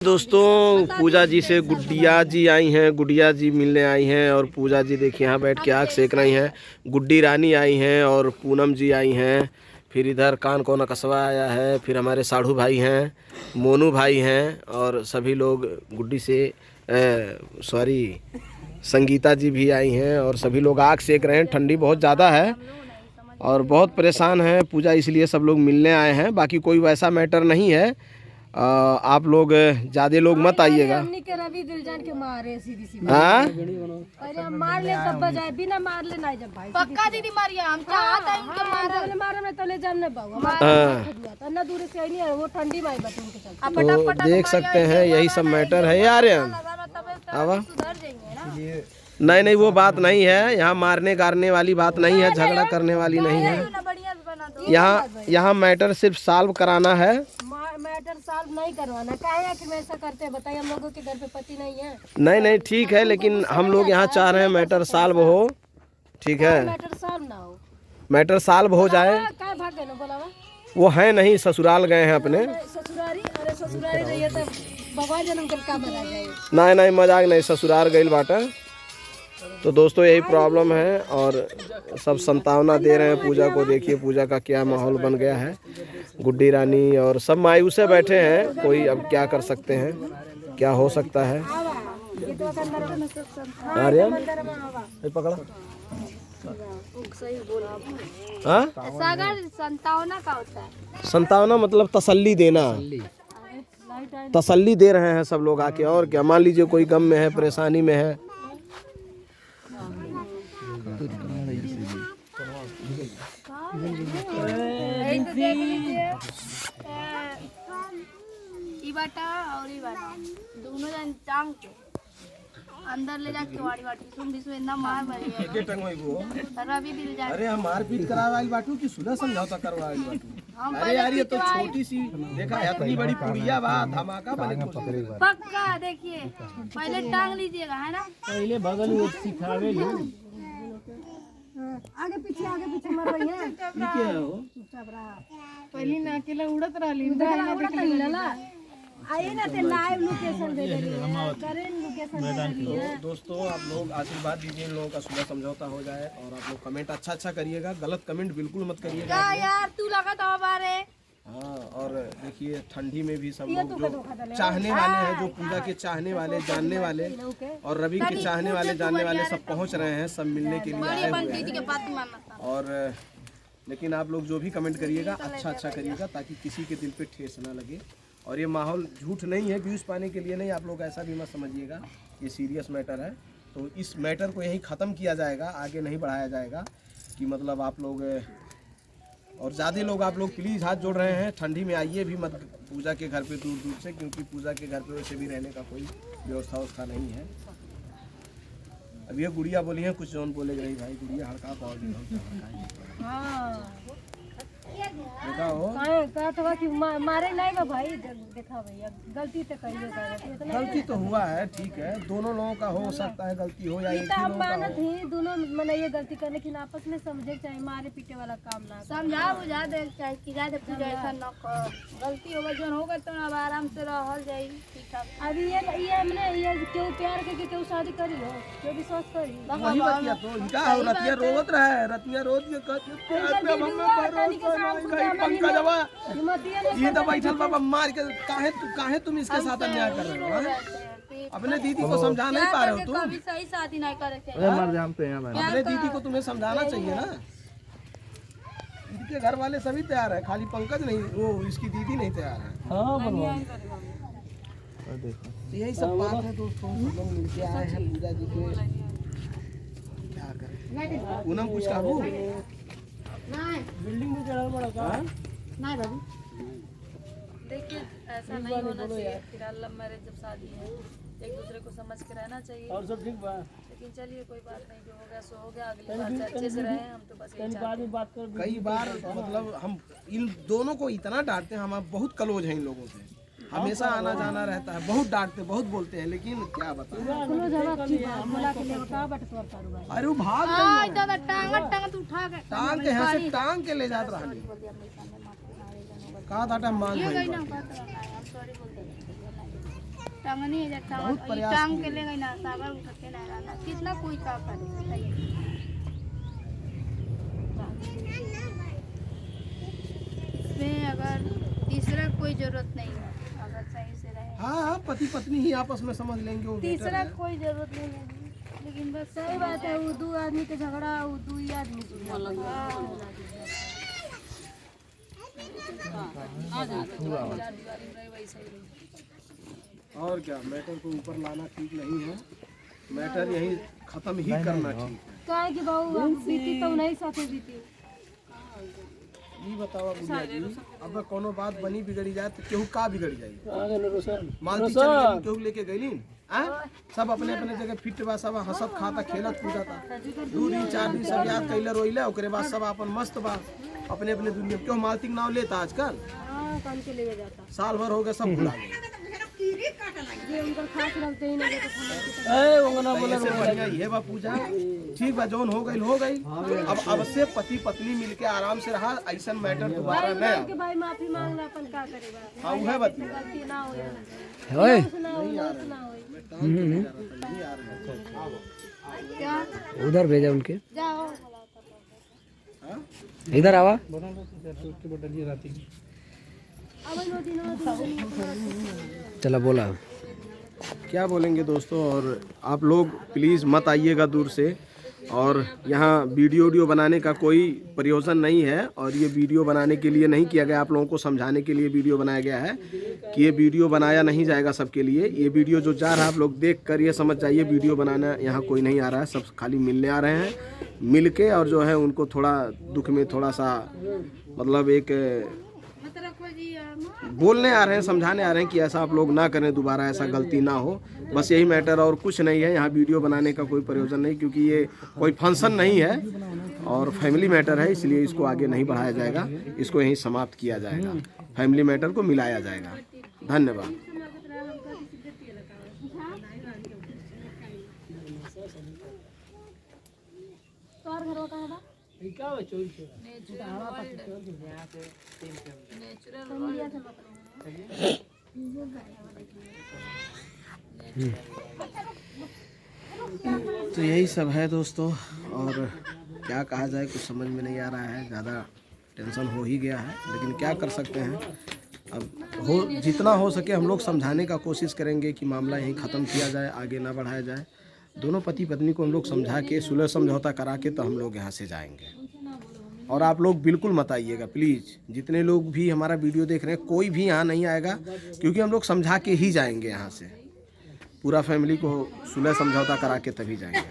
दोस्तों पूजा जी से गुड्डिया जी आई हैं, गुड़िया जी मिलने आई हैं और पूजा जी देखिए यहाँ बैठ के आग सेक रही हैं। गुड्डी रानी आई हैं और पूनम जी आई हैं। फिर इधर कान कोना कसवा आया है। फिर हमारे साढ़ू भाई हैं, मोनू भाई हैं और सभी लोग गुड्डी से सॉरी संगीता जी भी आई हैं और सभी लोग आग सेक रहे हैं। ठंडी बहुत ज़्यादा है और बहुत परेशान है पूजा, इसलिए सब लोग मिलने आए हैं। बाकी कोई वैसा मैटर नहीं है। आप लोग ज्यादा लोग मत आइएगा। मार ले तब बजाए, बिना मार ले नहीं जब भाई पक्का दीदी मारिया हम चाहता है उनके मारे में तले जान ने बाबू ना दूर से आई नहीं है वो ठंडी में बटन के चलते। तो देख सकते हैं यही सब मैटर है यार। आवा नहीं वो बात नहीं है। यहाँ मारने गारने वाली बात नहीं है, झगड़ा करने वाली नहीं है। यहाँ मैटर सिर्फ सॉल्व कराना है। मैटर सॉल्व नहीं करवाना। काहे आखिर में ऐसा करते हैं बताइए? हम लोगों के घर पे पति नहीं है। नहीं ठीक है, लेकिन हम लोग यहाँ चाह रहे हैं मैटर सॉल्व हो। ठीक है, मैटर सॉल्व ना हो, मैटर सॉल्व हो जाए। काय भाग गए ना बोलावा? वो है नहीं, ससुराल गए हैं अपने। ससुरारी? अरे ससुरारी रहिए तो बाबा जन्म कर का मरा जाए। नहीं मजाक नहीं, ससुराल गइल बाटा। तो दोस्तों यही प्रॉब्लम है और सब संतावना दे रहे हैं पूजा को। देखिए पूजा का क्या माहौल बन गया है। गुड्डी रानी और सब मायूस से बैठे हैं। कोई अब क्या कर सकते हैं, क्या हो सकता है। पकड़ा संतावना का होता है। संतावना मतलब तसल्ली देना। तसल्ली दे रहे हैं सब लोग आके। और क्या, मान लीजिए कोई गम में है, परेशानी में है। दोनों जन टांग के अंदर ले जाके वाड़ी वाटी सुन दिसो इतना मार मारी है के टंग वो रवि दिल जा। अरे हम मारपीट करावाई बाटू की सुलह समझौता करवाई बाटू। अरे यार ये तो छोटी सी देखा इतनी बड़ी पुड़िया बा, धमाका बने पक्का। देखिए पहले टांग लीजिएगा है ना, पहले बगल में सिखावे लो। आगे पीछे मर रही है। ये क्या है वो? चुपचाप रहा। पहले ना अकेला उड़त रहली ना आइए ना ते लाइव लोकेशन दे रही है, करें लोकेशन दे रही है। दोस्तों आप लोग आशीर्वाद दीजिए इन लोगों का सुलह समझौता हो जाए। और आप लोग कमेंट अच्छा करिएगा, गलत कमेंट बिल्कुल मत करिएगा यार। तू लगा तो बारे। हाँ, और देखिए ठंडी में भी सब लोग जो चाहने वाले हैं, जो पूजा के चाहने वाले, जानने वाले और रवि के चाहने वाले, जानने वाले सब पहुंच रहे हैं, सब मिलने के लिए आए हुए हैं। और लेकिन आप लोग जो भी कमेंट करिएगा अच्छा करिएगा, ताकि किसी के दिल पे ठेस ना लगे। और ये माहौल झूठ नहीं है, व्यूज़ पाने के लिए नहीं। आप लोग ऐसा भी मत समझिएगा, ये सीरियस मैटर है। तो इस मैटर को यहीं ख़त्म किया जाएगा, आगे नहीं बढ़ाया जाएगा। कि मतलब आप लोग और ज़्यादा लोग आप लोग प्लीज़ हाथ जोड़ रहे हैं, ठंडी में आइए भी मत पूजा के घर पे दूर से, क्योंकि पूजा के घर पे वैसे भी रहने का कोई व्यवस्था नहीं है। अब ये गुड़िया बोली है कुछ, जौन बोले गई भाई गुड़िया हड़का पाओगी। हाँ देखा हो का कि मारे नहीं बा भाई। देखा भैया गलती तो करिएगा, गलती तो हुआ है, ठीक है। दोनों लोगों का हो सकता है गलती हो या एक ही लोगों का हो। दोनों मैंने ये गलती करने, लेकिन आपस में समझे चाहिए, मारे पीटे वाला काम ना समझा बुझा दे चाहिए कि ज्यादा पूजा ऐसा न कर। गलती होगा जो होगा तो अब आराम से रहल जाई ठीक ठाक। अभी ये हमने ये क्यों प्यार के क्यों शादी करी हो, क्यों विश्वास करी। वही बतिया तो इनका रतिया रोवत रहे, रतिया रोज ये ये तो बैठल बाबा मार के। काहे तुम इसके साथ अन्याय कर रहे हो? अपने दीदी को समझा नहीं पा रहे हो तुम? सही शादी नहीं करे थे। अपने दीदी को तुम्हें समझाना चाहिए ना। इनके घर वाले सभी तैयार है, खाली पंकज नहीं, वो इसकी दीदी नहीं तैयार है। तो यही सब बात है दोस्तों, सब लोग मिलके आए हैं पूजा जी के। क्या करें पूनम कुछ काबू बिल्डिंग में चढ़ा बड़ा का नहीं बाबू। देखिए ऐसा नहीं होना चाहिए। फिर लव मैरिज जब शादी है, एक दूसरे को समझ के रहना चाहिए। और सब ठीक बा, लेकिन चलिए कोई बात नहीं, जो हो गया सो हो गया। अगली बार से अच्छे से रहें। हम तो बस कई बार मतलब हम इन दोनों को इतना डांटते हैं, हम बहुत क्लोज हैं इन लोगों से, हमेशा आना जाना रहता है। बहुत डांटते, बहुत बोलते हैं, लेकिन क्या बताएं। अरे वो भाग टांग के यहाँ से टांग के ले जाते रहा। कहा था मांग टांगनी है टांग के ले गई ना सागर उठ के ना रहना कितना कोई का करे बताइए। इसमें अगर तीसरा कोई जरूरत नहीं है अगर सही से रहे। हाँ पति पत्नी ही आपस में समझ लेंगे वो तीसरा कोई जरूरत नहीं है लेकिन बस सही बात है वो दो आदमी के झगड़ा वो दो ही आदमी और क्या मैटर को ऊपर लाना ठीक नहीं है, मैटर यही खत्म ही करना ठीक है। क्या है कि बहू बीती तो नहीं साथे बीती ये बताओ बुढ़िया जी, अब कोनो बात बनी बिगड़ी जाए तो केहू का बिगड़ जाए? मालती चल केहू लेके गईली सब अपने अपने जगह फिट बा, सब हंसत खाता खेलत कूदता 2 दिन 4 दिन सब याद कैले रोइले ओकरे बाद सब अपन मस्त बा अपने अपने दुनिया में। क्यों मालती के नाम लेता आजकल साल भर हो गया सब भुला गए। ऐसे बढ़िया ये बा पूजा ठीक बा जौन हो गई हो गई। अब से पति पत्नी मिलके आराम से रहा ऐसा मैटर दोबारा नहीं भाई माफी मांगना अपन का करेगा। हाँ वह बता गलती ना हो क्या उधर भेजा उनके जाओ इधर आवा चला बोला क्या बोलेंगे दोस्तों। और आप लोग प्लीज़ मत आइएगा दूर से, और यहाँ वीडियो बनाने का कोई प्रयोजन नहीं है, और ये वीडियो बनाने के लिए नहीं किया गया, आप लोगों को समझाने के लिए वीडियो बनाया गया है कि ये वीडियो बनाया नहीं जाएगा सबके लिए। ये वीडियो जो जा रहा है आप लोग देख कर ये समझ जाइए वीडियो बनाना यहाँ कोई नहीं आ रहा है, सब खाली मिलने आ रहे हैं, मिल के और जो है उनको थोड़ा दुख में थोड़ा सा मतलब एक बोलने आ रहे हैं, समझाने आ रहे हैं कि ऐसा आप लोग ना करें, दोबारा ऐसा गलती ना हो, बस यही मैटर और कुछ नहीं है। यहाँ वीडियो बनाने का कोई प्रयोजन नहीं, क्योंकि ये कोई फंक्शन नहीं है और फैमिली मैटर है, इसलिए इसको आगे नहीं बढ़ाया जाएगा, इसको यहीं समाप्त किया जाएगा, फैमिली मैटर को मिलाया जाएगा। धन्यवाद। तो यही सब है दोस्तों, और क्या कहा जाए कुछ समझ में नहीं आ रहा है, ज़्यादा टेंशन हो ही गया है, लेकिन क्या कर सकते हैं। अब हो जितना हो सके हम लोग समझाने का कोशिश करेंगे कि मामला यहीं ख़त्म किया जाए, आगे ना बढ़ाया जाए। दोनों पति पत्नी को हम लोग समझा के सुलह समझौता करा के तो हम लोग यहाँ से जाएंगे। और आप लोग बिल्कुल मत आइएगा प्लीज़, जितने लोग भी हमारा वीडियो देख रहे हैं कोई भी यहाँ नहीं आएगा, क्योंकि हम लोग समझा के ही जाएंगे यहाँ से, पूरा फैमिली को सुलह समझौता करा के तभी जाएंगे।